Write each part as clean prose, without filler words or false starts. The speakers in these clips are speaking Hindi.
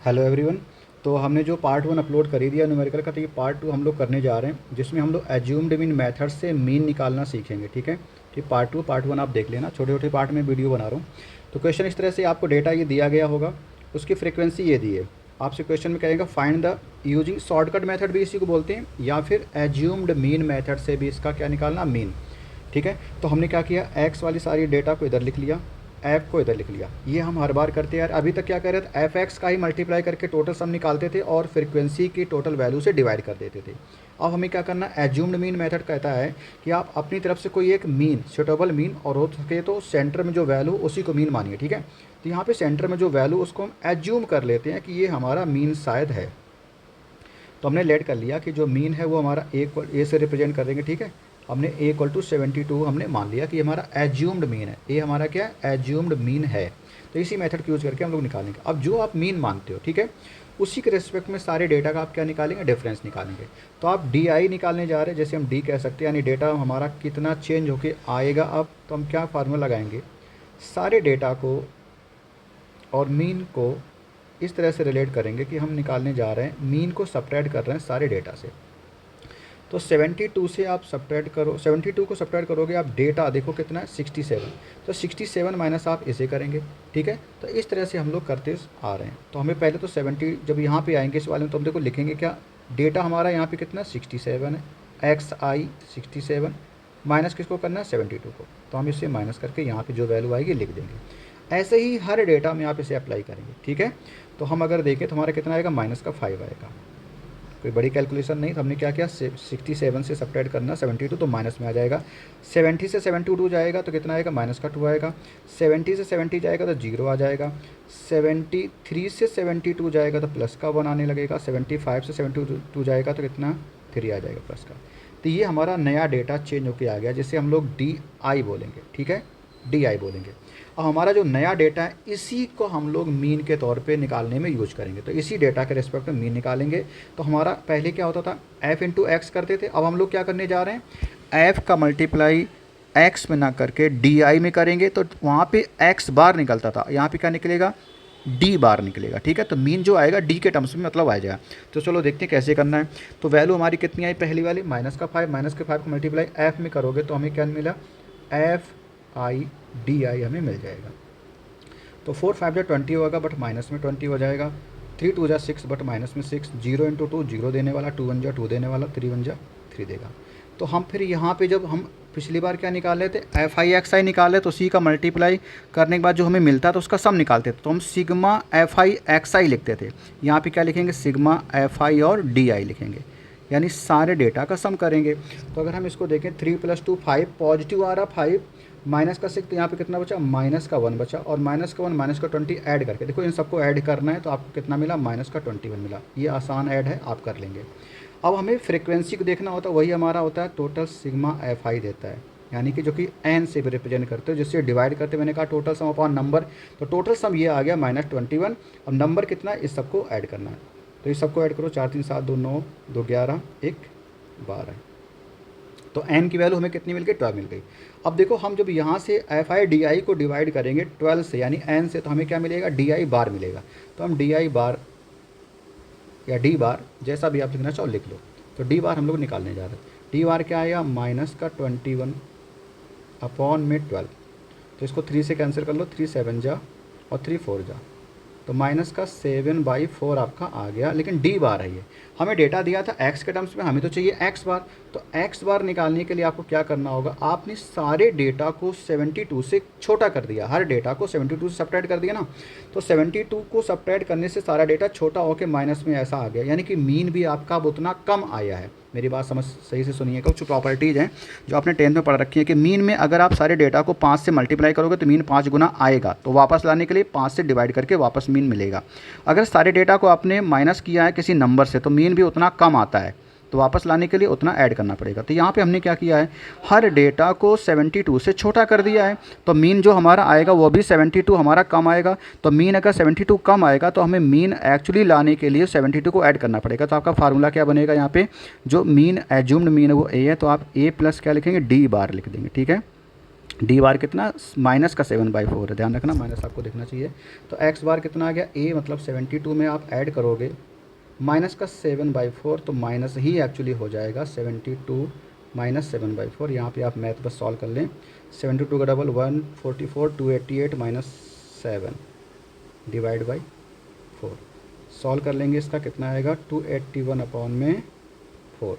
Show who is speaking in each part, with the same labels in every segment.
Speaker 1: Hello everyone. तो हमने जो पार्ट 1 अपलोड कर ही दिया न्यूमेरिकल का, तो ये पार्ट 2 हम लोग करने जा रहे हैं, जिसमें हम लोग एज्यूम्ड मीन मेथड से मीन निकालना सीखेंगे। ठीक है, ठीक। पार्ट 1 आप देख लेना, छोटे छोटे पार्ट में वीडियो बना रहा हूँ। तो क्वेश्चन इस तरह से, आपको डेटा ये दिया गया होगा, उसकी फ्रिक्वेंसी ये दी है। आपसे क्वेश्चन में कहेगा find the using shortcut method, भी इसी को बोलते हैं, या फिर एज्यूम्ड मीन मेथड से भी इसका क्या निकालना, मीन। ठीक है, तो हमने क्या किया, एक्स वाली सारी डेटा को इधर लिख लिया, एफ को इधर लिख लिया। ये हम हर बार करते हैं यार। अभी तक क्या कर रहे थे, एफ एक्स का ही मल्टीप्लाई करके टोटल सम निकालते थे और फ्रीक्वेंसी की टोटल वैल्यू से डिवाइड कर देते थे। अब हमें क्या करना, एज्यूम्ड मीन मेथड कहता है कि आप अपनी तरफ से कोई एक मीन, सुटेबल मीन, और हो सके तो सेंटर में जो वैल्यू उसी को मीन मानिए। ठीक है, तो यहाँ पे सेंटर में जो वैल्यू उसको हम एज्यूम कर लेते हैं कि ये हमारा मीन शायद है। तो हमने लेट कर लिया कि जो मीन है वो हमारा ए से रिप्रेजेंट कर देंगे। ठीक है, हमने ए इक्वल टू 72 हमने मान लिया कि हमारा एज्यूम्ड मीन है, ए हमारा क्या है, एज्यूम्ड मीन है। तो इसी मेथड को यूज़ करके हम लोग निकालेंगे। अब जो आप मीन मानते हो, ठीक है, उसी के रेस्पेक्ट में सारे डेटा का आप क्या निकालेंगे, डिफरेंस निकालेंगे। तो आप डी आई निकालने जा रहे हैं, जैसे हम डी कह सकते हैं, यानी डेटा हमारा कितना चेंज होके आएगा। अब तो हम क्या फार्मूला लगाएंगे, सारे डेटा को और मीन को इस तरह से रिलेट करेंगे कि हम निकालने जा रहे हैं, मीन को सब्ट्रैक्ट कर रहे हैं सारे डेटा से। तो 72 से आप सब्ट्रैक्ट करो, 72 को सब्ट्रैक्ट करोगे आप, डेटा देखो कितना है, 67। तो 67 माइनस आप इसे करेंगे। ठीक है, तो इस तरह से हम लोग करते आ रहे हैं। तो हमें पहले तो 70, जब यहाँ पे आएंगे इस वाले में, तो हम देखो लिखेंगे क्या, डेटा हमारा यहाँ पे कितना 67 है, एक्स आई 67, माइनस किसको करना है, 72 को। तो हम इसे माइनस करके यहाँ पे जो वैल्यू आएगी लिख देंगे। ऐसे ही हर डेटा में आप इसे अप्लाई करेंगे। ठीक है, तो हम अगर देखें तो हमारा कितना आएगा, -5 आएगा। कोई बड़ी कैलकुलेशन नहीं। तो हमने क्या किया, 67 से सब्ट्रैक्ट करना 72, तो माइनस में आ जाएगा। 70 से 72 जाएगा तो कितना आएगा, -2 आएगा। 70 से 70 जाएगा तो 0 आ जाएगा। 73 से 72 जाएगा तो प्लस का 1 आने लगेगा। 75 से 72 जाएगा तो कितना, 3 आ जाएगा प्लस का। तो ये हमारा नया डेटा चेंज होके आ गया, जिसे हम लोग डी आई बोलेंगे। ठीक है, डी आई बोलेंगे। अब हमारा जो नया डेटा है, इसी को हम लोग मीन के तौर पे निकालने में यूज करेंगे। तो इसी डेटा के रिस्पेक्ट में मीन निकालेंगे। तो हमारा पहले क्या होता था, एफ इंटू एक्स करते थे। अब हम लोग क्या करने जा रहे हैं, एफ का मल्टीप्लाई एक्स में ना करके डी आई में करेंगे। तो वहाँ पे एक्स बार निकलता था, यहाँ पे क्या निकलेगा, डी बार निकलेगा। ठीक है, तो मीन जो आएगा डी के टर्म्स में मतलब आ जाएगा। तो चलो देखते हैं कैसे करना है। तो वैल्यू हमारी कितनी आई, पहली वाली -5, -5 को मल्टीप्लाई एफ में करोगे तो हमें क्या मिला, एफ आई डी आई हमें मिल जाएगा। तो 4 5 20 होगा, बट माइनस में 20 हो जाएगा। 3 2 6, बट माइनस में 6। 0 इंटू 2 0 देने वाला, 2 1 2 देने वाला, 3 1 3 देगा। तो हम फिर यहाँ पे जब हम पिछली बार क्या निकाले थे, एफ आई एक्स आई निकाले, तो सी का मल्टीप्लाई करने के बाद जो हमें मिलता तो उसका सम निकालते थे। तो हम सिग्मा एफ आई एक्स आई लिखते थे। यहाँ पे क्या लिखेंगे, सिग्मा एफ आई और डी आई लिखेंगे, यानी सारे डेटा का सम करेंगे। तो अगर हम इसको देखें, 3 + 2 5, पॉजिटिव आ रहा 5, माइनस का 6, तो यहाँ पे कितना बचा, -1 बचा। और -1 -20 ऐड करके देखो, इन सबको ऐड करना है तो आपको कितना मिला, -21 मिला। ये आसान ऐड है, आप कर लेंगे। अब हमें फ्रीक्वेंसी को देखना होता है, वही हमारा होता है टोटल सिग्मा एफ आई देता है, यानी कि जो कि एन से भी रिप्रेजेंट करते हो, जिससे डिवाइड करते मैंने कहा टोटल सम अपॉन नंबर। तो टोटल सम ये आ गया -21, और नंबर कितना, इस सबको ऐड करना है। तो इस सबको ऐड करो, 4 3 7 2 9 2 11 1 12। तो n की वैल्यू हमें कितनी मिल गई, 12 मिल गई। अब देखो, हम जब यहाँ से एफ आई डी आई को डिवाइड करेंगे 12 से, यानी n से, तो हमें क्या मिलेगा, डी आई बार मिलेगा। तो हम डी आई बार या डी बार, जैसा भी आप लिखना चाहो लिख लो। तो डी बार हम लोग निकालने जा रहे हैं। डी बार क्या आएगा, -21 अपॉन में 12। तो इसको 3 से कैंसिल कर लो, 3 7 जा और 3 4 जा, तो -7/4 आपका आ गया। लेकिन डी बार है, ये हमें डेटा दिया था एक्स के टर्म्स में, हमें तो चाहिए एक्स बार। तो एक्स बार निकालने के लिए आपको क्या करना होगा, आपने सारे डेटा को 72 से छोटा कर दिया, हर डेटा को 72 से सब्ट्रैक्ट कर दिया ना। तो 72 को सब्ट्रैक्ट करने से सारा डेटा छोटा होकर माइनस में ऐसा आ गया, यानी कि मीन भी आपका अब उतना कम आया है। मेरी बात समझ सही से सुनिए, कुछ प्रॉपर्टीज़ हैं जो आपने 10th में पढ़ रखी है कि मीन में अगर आप सारे डेटा को 5 से मल्टीप्लाई करोगे तो मीन 5 गुना आएगा। तो वापस लाने के लिए 5 से डिवाइड करके वापस मीन मिलेगा। अगर सारे डेटा को आपने माइनस किया है किसी नंबर से, तो मीन भी उतना कम आता है, तो वापस लाने के लिए उतना ऐड करना पड़ेगा। तो यहाँ पे हमने क्या किया है, हर डेटा को 72 से छोटा कर दिया है। तो मीन जो हमारा आएगा वो भी 72 हमारा कम आएगा। तो मीन अगर 72 कम आएगा तो हमें मीन एक्चुअली लाने के लिए 72 को ऐड करना पड़ेगा। तो आपका फार्मूला क्या बनेगा, यहाँ पे जो मीन एज्यूम्ड मीन है वो ए है, तो आप ए प्लस क्या लिखेंगे, डी बार लिख देंगे। ठीक है, डी बार कितना माइनस का 7/4 है, ध्यान रखना माइनस आपको देखना चाहिए। तो एक्स बार कितना आ गया ए मतलब 72 में आप ऐड करोगे माइनस का 7/4 तो माइनस ही एक्चुअली हो जाएगा 72 माइनस 7/4। यहाँ पे आप मैथ बस सॉल्व कर लें। 72 का double 144 288 minus 7 divide by 4 solve कर लेंगे, इसका कितना आएगा 281 अपॉन में 4।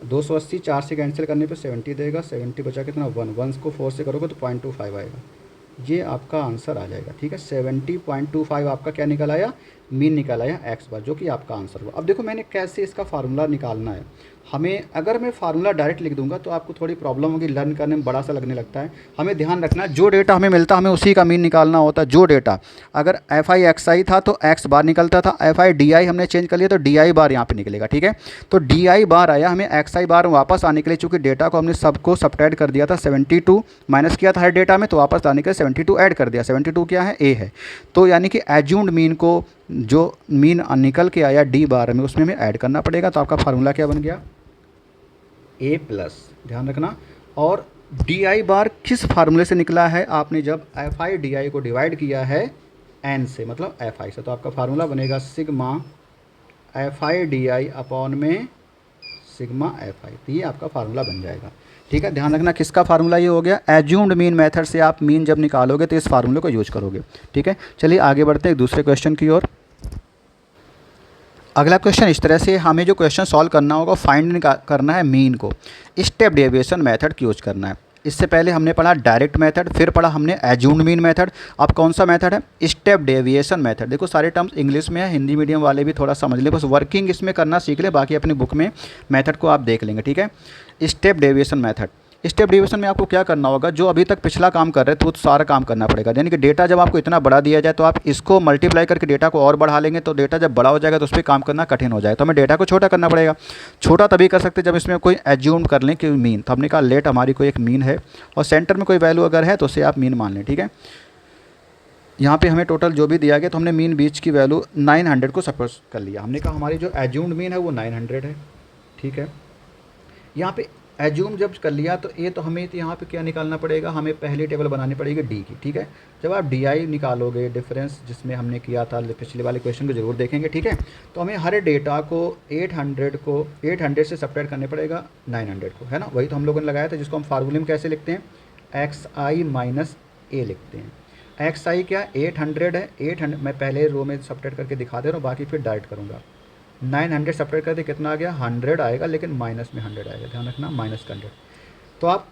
Speaker 1: 280 4 से कैंसिल करने पे 70 देगा, 70 बचा कितना 1, 1 को 4 से करोगे तो 0.25 आएगा। ये आपका आंसर आ जाएगा, ठीक है। 70.25 आपका क्या निकल आया, मीन निकल आया एक्स बार, जो कि आपका आंसर हुआ। अब देखो मैंने कैसे इसका फार्मूला निकालना है। हमें अगर मैं फार्मूला डायरेक्ट लिख दूंगा तो आपको थोड़ी प्रॉब्लम होगी, लर्न करने में बड़ा सा लगने लगता है। हमें ध्यान रखना है जो डेटा हमें मिलता है हमें उसी का मीन निकालना होता है। जो डेटा अगर एफ आई एक्स आई था तो एक्स बार निकलता था, एफ आई डी आई हमने चेंज कर लिया तो डी आई बार यहाँ पे निकलेगा, ठीक है। तो डी आई बार आया, हमें एक्स आई बार वापस आने के लिए चूँकि डेटा को हमने सबको सब्ट्रैक्ट कर दिया था, 72 माइनस किया था हर डेटा में, तो वापस आने के लिए 72 ऐड कर दिया। 72 क्या है, ए है। तो यानी कि एज्यूम्ड मीन को जो मीन निकल के आया डी बार में उसमें हमें ऐड करना पड़ेगा। तो आपका फार्मूला क्या बन गया, ए प्लस, ध्यान रखना। और डी आई बार किस फार्मूले से निकला है, आपने जब एफ आई डी आई को डिवाइड किया है एन से, मतलब एफ आई से, तो आपका फार्मूला बनेगा sigma F I D I upon में सिग्मा एफ आई। तो ये आपका फार्मूला बन जाएगा, ठीक है। ध्यान रखना किसका फार्मूला ये हो गया, एज्यूम्ड मीन मेथड से आप मीन जब निकालोगे तो इस फार्मूले को यूज करोगे, ठीक है। चलिए आगे बढ़ते हैं दूसरे क्वेश्चन की ओर। अगला क्वेश्चन इस तरह से, हमें जो क्वेश्चन सॉल्व करना होगा फाइंड करना है मीन को, स्टेप डेविएशन मेथड की यूज करना है। इससे पहले हमने पढ़ा डायरेक्ट मेथड, फिर पढ़ा हमने एज्यूम्ड मीन मेथड। अब कौन सा मेथड है, स्टेप डेविएशन मेथड। देखो सारे टर्म्स इंग्लिश में है, हिंदी मीडियम वाले भी थोड़ा समझ ले, बस वर्किंग इसमें करना सीख ले, बाकी अपनी बुक में मेथड को आप देख लेंगे, ठीक है। Step deviation method, step deviation में आपको क्या करना होगा, जो अभी तक पिछला काम कर रहे थे वो सारा काम करना पड़ेगा। यानी कि डेटा जब आपको इतना बड़ा दिया जाए तो आप इसको मल्टीप्लाई करके डेटा को और बढ़ा लेंगे, तो डेटा जब बड़ा हो जाएगा तो उस पर काम करना कठिन हो जाएगा। तो हमें डेटा को छोटा करना पड़ेगा। छोटा तभी कर सकते जब इसमें कोई एज्यूम कर लें कि मीन, तो हमने कहा लेट हमारी कोई एक मीन है और सेंटर में कोई वैल्यू अगर है तो उसे आप मीन मान लें, ठीक है। यहाँ पे हमें टोटल जो भी दिया गया तो हमने मीन बीच की वैल्यू 900 को सपोज कर लिया। हमने कहा हमारी जो एज्यूम्ड मीन है वो 900 है, ठीक है। यहाँ पे एज्यूम जब कर लिया तो ये तो हमें तो यहाँ पे क्या निकालना पड़ेगा, हमें पहली टेबल बनानी पड़ेगी डी की, ठीक है। जब आप डी आई निकालोगे डिफरेंस जिसमें हमने किया था पिछले वाले क्वेश्चन को जरूर देखेंगे, ठीक है। तो हमें हर डेटा को 800 से सब्ट्रैक्ट करने पड़ेगा 900 को, है ना। वही तो हम लोगों ने लगाया था, जिसको हम फार्मूले में कैसे लिखते हैं, एक्स आई माइनस ए लिखते हैं। एक्स आई क्या 800 है, 800 मैं पहले रो में सब्ट्रैक्ट करके दिखा दे रहा हूँ, बाकी फिर डायरेक्ट करूँगा। 900 सब्ट्रैक्ट करके कितना आ गया, 100 आएगा, लेकिन माइनस में 100 आएगा, ध्यान रखना माइनस का 100। तो आप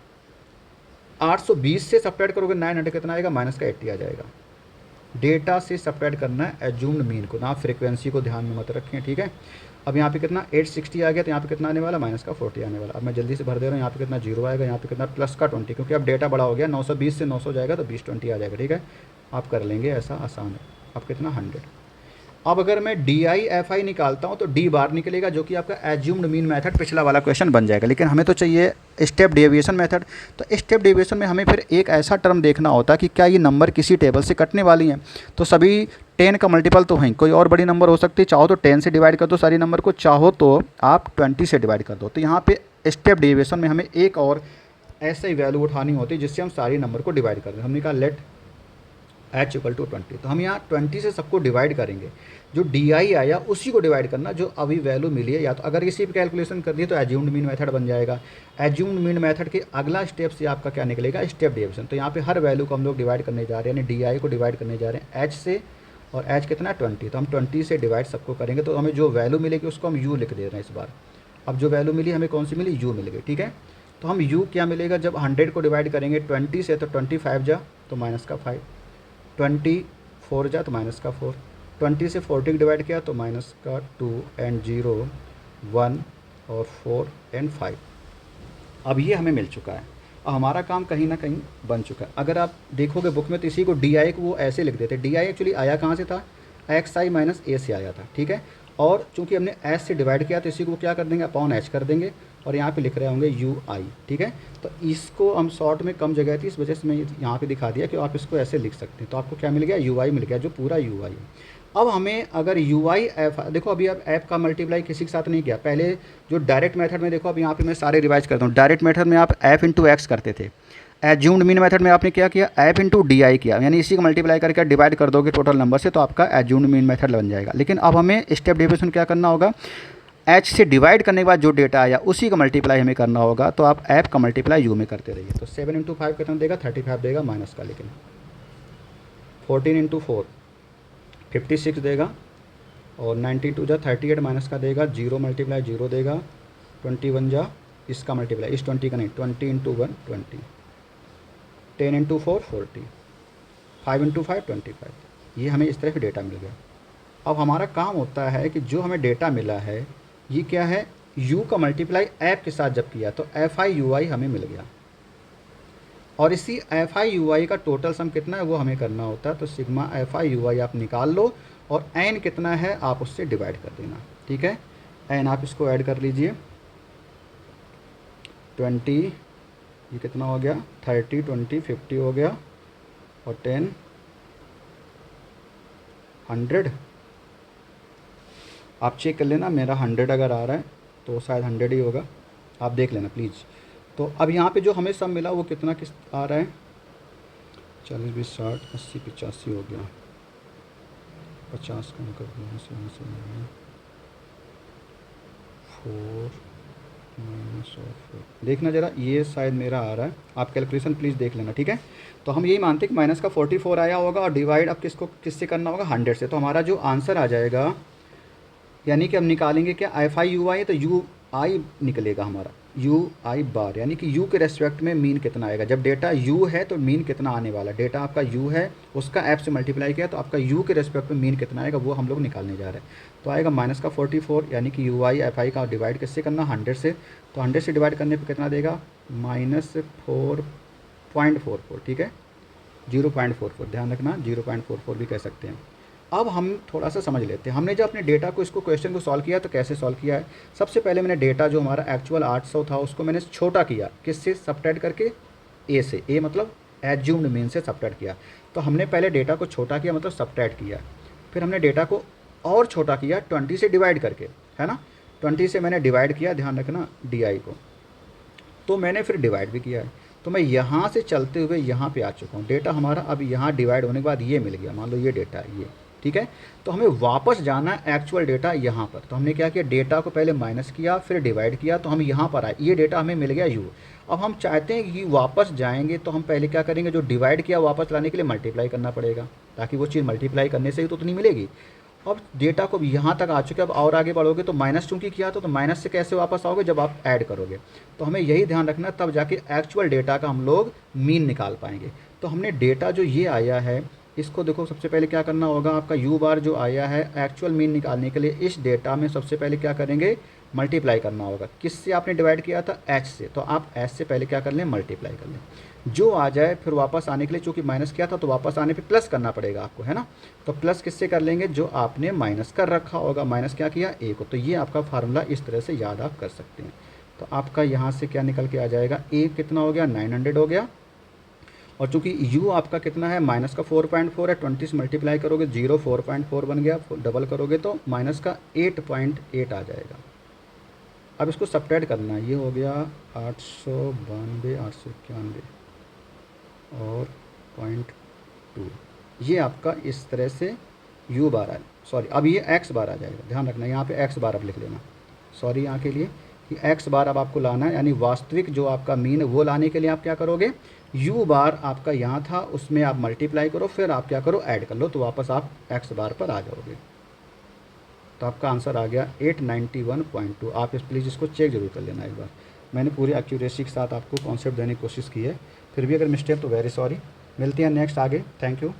Speaker 1: 820 से सब्ट्रैक्ट करोगे 900 कितना आएगा, माइनस का 80 आ जाएगा। डेटा से सब्ट्रैक्ट करना है एज्यूम्ड मीन को ना, फ्रीक्वेंसी को ध्यान में मत रखें, ठीक है। अब यहाँ पे कितना 860 आ गया, तो यहाँ पे कितना आने वाला, माइनस का 40 आने वाला। अब मैं जल्दी से भर दे रहा हूँ, यहाँ पे कितना 0 आएगा, यहाँ पे कितना प्लस का 20, क्योंकि अब डेटा बड़ा हो गया, 920 से 900 जाएगा तो 20 आ जाएगा, ठीक है। आप कर लेंगे, ऐसा आसान है। अब कितना 100। अब अगर मैं डी आई एफ आई निकालता हूँ तो डी बार निकलेगा, जो कि आपका एज्यूम्ड मीन मेथड पिछला वाला क्वेश्चन बन जाएगा। लेकिन हमें तो चाहिए स्टेप डेविएशन मेथड। तो स्टेप डेविएशन में हमें फिर एक ऐसा टर्म देखना होता है कि क्या ये नंबर किसी टेबल से कटने वाली हैं। तो सभी 10 का मल्टीपल तो हैं, कोई और बड़ी नंबर हो सकती है, चाहो तो 10 से डिवाइड कर दो सारी नंबर को, चाहो तो आप 20 से डिवाइड कर दो। तो यहाँ पे स्टेप डेविएशन में हमें एक और ऐसे ही वैल्यू उठानी होती है जिससे हम सारी नंबर को डिवाइड कर दें। हमने कहा लेट h इक्वल टू 20, तो हम यहाँ 20 से सबको डिवाइड करेंगे। जो डी आई आया उसी को डिवाइड करना जो अभी वैल्यू मिली है, या तो अगर इसी पे कैलकुलेशन कर दी तो एज्यूम्ड मीन मेथड बन जाएगा। एज्यूम्ड मीन मेथड के अगला स्टेप से आपका क्या निकलेगा, स्टेप डेविएशन। तो यहाँ पे हर वैल्यू को हम लोग डिवाइड करने जा रहे हैं, यानी डी आई को डिवाइड करने जा रहे हैं h से, और h कितना 20, तो हम 20 से डिवाइड सबको करेंगे तो हमें जो वैल्यू मिलेगी उसको हम u लिख दे रहे हैं इस बार। अब जो वैल्यू मिली हमें कौन सी मिली, u मिल गई, ठीक है। तो हम u क्या मिलेगा, जब 100 को डिवाइड करेंगे 20 से तो 25 जा तो माइनस का 5, 24 जा तो माइनस का 4, 20 से 40 डिवाइड किया तो माइनस का 2 एंड 0 1 और 4 एंड 5। अब ये हमें मिल चुका है, अब हमारा काम कहीं ना कहीं बन चुका है। अगर आप देखोगे बुक में तो इसी को डी आई को वो ऐसे लिख देते, डी आई एक्चुअली आया कहाँ से था, एक्स आई माइनस ए से आया था, ठीक है। और चूंकि हमने एस से डिवाइड किया तो इसी को क्या कर देंगे, अपॉन एच कर देंगे, और यहाँ पे लिख रहे होंगे यू आई, ठीक है। तो इसको हम शॉर्ट में कम जगह थी इस वजह से मैं यहाँ पे दिखा दिया कि आप इसको ऐसे लिख सकते हैं। तो आपको क्या मिल गया, यू आई मिल गया, जो पूरा यू आई है। अब हमें अगर यू आई एफ, देखो अभी अब ऐप का मल्टीप्लाई किसी के साथ नहीं किया, पहले जो डायरेक्ट मेथड में देखो, अब यहाँ पे मैं सारे रिवाइज करता हूँ। डायरेक्ट मेथड में आप एफ इंटू एक्स करते थे, एज्यूम्ड मीन मेथड में आपने क्या किया, एफ इंटू डी आई किया, यानी इसी को मल्टीप्लाई करके डिवाइड कर दोगे टोटल नंबर से तो आपका एज्यूम्ड मीन मेथड बन जाएगा। लेकिन अब हमें स्टेप डेविएशन क्या करना होगा, एच से डिवाइड करने के बाद जो डेटा आया उसी का मल्टीप्लाई हमें करना होगा, तो आप एफ का मल्टीप्लाई यू में करते रहिए। तो 7 इंटू 5 कितना देगा, 35 देगा माइनस का, लेकिन 14 इंटू 4 56 देगा, और 92 जा 38 माइनस का देगा, 0 मल्टीप्लाई 0 देगा, 21 जा इसका मल्टीप्लाई, इस 20 का नहीं, 20 इंटू 1 20, 10 इंटू 4 40, 5 इंटू 5 25। ये हमें इस तरह का डेटा मिल गया। अब हमारा काम होता है कि जो हमें डेटा मिला है ये क्या है, u का मल्टीप्लाई एफ के साथ जब किया तो एफ आई यू आई हमें मिल गया, और इसी एफ आई यू आई का टोटल सम कितना है वो हमें करना होता है। तो सिग्मा एफ आई यू आई आप निकाल लो, और एन कितना है आप उससे डिवाइड कर देना, ठीक है। एन आप इसको ऐड कर लीजिए, 20, ये कितना हो गया, 30 20 50 हो गया, और 10 100। आप चेक कर लेना, मेरा 100 अगर आ रहा है तो शायद 100 ही होगा, आप देख लेना प्लीज़। तो अब यहाँ पे जो हमें सम मिला वो कितना किस आ रहा है, 40 20 60 80 85 हो गया, 50 कम कर दिया, 4 माइनस और 4, देखना ज़रा ये शायद मेरा आ रहा है, आप कैलकुलेशन प्लीज़ देख लेना, ठीक है। तो हम यही मानते हैं कि माइनस का 44 आया होगा, और डिवाइड अब किससे करना होगा, 100 से। तो हमारा जो आंसर आ जाएगा, यानी कि हम निकालेंगे क्या, एफ आई यू आई, तो यू आई निकलेगा हमारा, यू आई बार, यानी कि यू के रेस्पेक्ट में मीन कितना आएगा। जब डेटा यू है तो मीन कितना आने वाला, डेटा आपका यू है उसका एफ से मल्टीप्लाई किया तो आपका यू के रेस्पेक्ट में मीन कितना आएगा वो हम लोग निकालने जा रहे हैं। तो आएगा माइनस का 44, यानी कि यू आई एफ आई का डिवाइड किससे करना, 100 से। तो 100 से डिवाइड करने पर कितना देगा, -4.44, ठीक है, 0.44, ध्यान रखना 0.44 भी कह सकते हैं। अब हम थोड़ा सा समझ लेते हैं, हमने जब अपने डेटा को इसको क्वेश्चन को सॉल्व किया तो कैसे सॉल्व किया है। सबसे पहले मैंने डेटा जो हमारा एक्चुअल 800 था उसको मैंने छोटा किया, किससे, सब्ट्रैक्ट करके ए से, ए मतलब एज्यूम्ड मीन से सब्ट्रैक्ट किया। तो हमने पहले डेटा को छोटा किया मतलब सब्ट्रैक्ट किया, फिर हमने डेटा को और छोटा किया 20 से डिवाइड करके, है ना, 20 से मैंने डिवाइड किया, ध्यान रखना डी आई को, तो मैंने फिर डिवाइड भी किया है। तो मैं यहाँ से चलते हुए यहाँ पे आ चुका हूँ, डेटा हमारा अब यहाँ डिवाइड होने के बाद ये मिल गया, मान लो ये डेटा है ये, ठीक है। तो हमें वापस जाना है एक्चुअल डेटा यहाँ पर। तो हमने क्या किया, डेटा को पहले माइनस किया फिर डिवाइड किया, तो हम यहाँ पर आए, ये डेटा हमें मिल गया यू। अब हम चाहते हैं कि वापस जाएंगे तो हम पहले क्या करेंगे, जो डिवाइड किया वापस लाने के लिए मल्टीप्लाई करना पड़ेगा, ताकि वो चीज़ मल्टीप्लाई करने से ही तो उतनी मिलेगी। अब डेटा को यहाँ तक आ चुके, अब और आगे बढ़ोगे तो माइनस चूँकि किया तो माइनस से कैसे वापस आओगे, जब आप ऐड करोगे। तो हमें यही ध्यान रखना, तब जाके एक्चुअल डेटा का हम लोग मीन निकाल पाएंगे। तो हमने डेटा जो ये आया है इसको देखो, सबसे पहले क्या करना होगा, आपका यू बार जो आया है एक्चुअल मीन निकालने के लिए इस डेटा में सबसे पहले क्या करेंगे, मल्टीप्लाई करना होगा। किससे आपने डिवाइड किया था, एच से, तो आप एच से पहले क्या कर लें, मल्टीप्लाई कर लें। जो आ जाए फिर वापस आने के लिए, चूँकि माइनस किया था तो वापस आने पे प्लस करना पड़ेगा आपको, है ना। तो प्लस किससे कर लेंगे, जो आपने माइनस कर रखा होगा, माइनस क्या किया, ए को। तो ये आपका फार्मूला इस तरह से याद आप कर सकते हैं। तो आपका यहाँ से क्या निकल के आ जाएगा, ए कितना हो गया, 900 हो गया, और चूँकि u आपका कितना है, माइनस का 4.4 है, 20 से मल्टीप्लाई करोगे 0 4.4 बन गया, डबल करोगे तो माइनस का 8.8 आ जाएगा। अब इसको सब्ट्रैक्ट करना है, ये हो गया 892 891 और 0.2, ये आपका इस तरह से u बार है, सॉरी अब ये x बार आ जाएगा, ध्यान रखना यहाँ पे x बार अब लिख लेना, सॉरी यहाँ के लिए कि x बार अब आपको लाना है, यानी वास्तविक जो आपका मीन है वो लाने के लिए आप क्या करोगे, u बार आपका यहाँ था उसमें आप मल्टीप्लाई करो, फिर आप क्या करो, ऐड कर लो, तो वापस आप x बार पर आ जाओगे। तो आपका आंसर आ गया 891.2। आप प्लीज़ इसको चेक जरूर कर लेना एक बार, मैंने पूरी एक्यूरेसी के साथ आपको कॉन्सेप्ट देने की कोशिश की है, फिर भी अगर मिस्टेक तो वेरी सॉरी। मिलते हैं नेक्स्ट आगे, थैंक यू।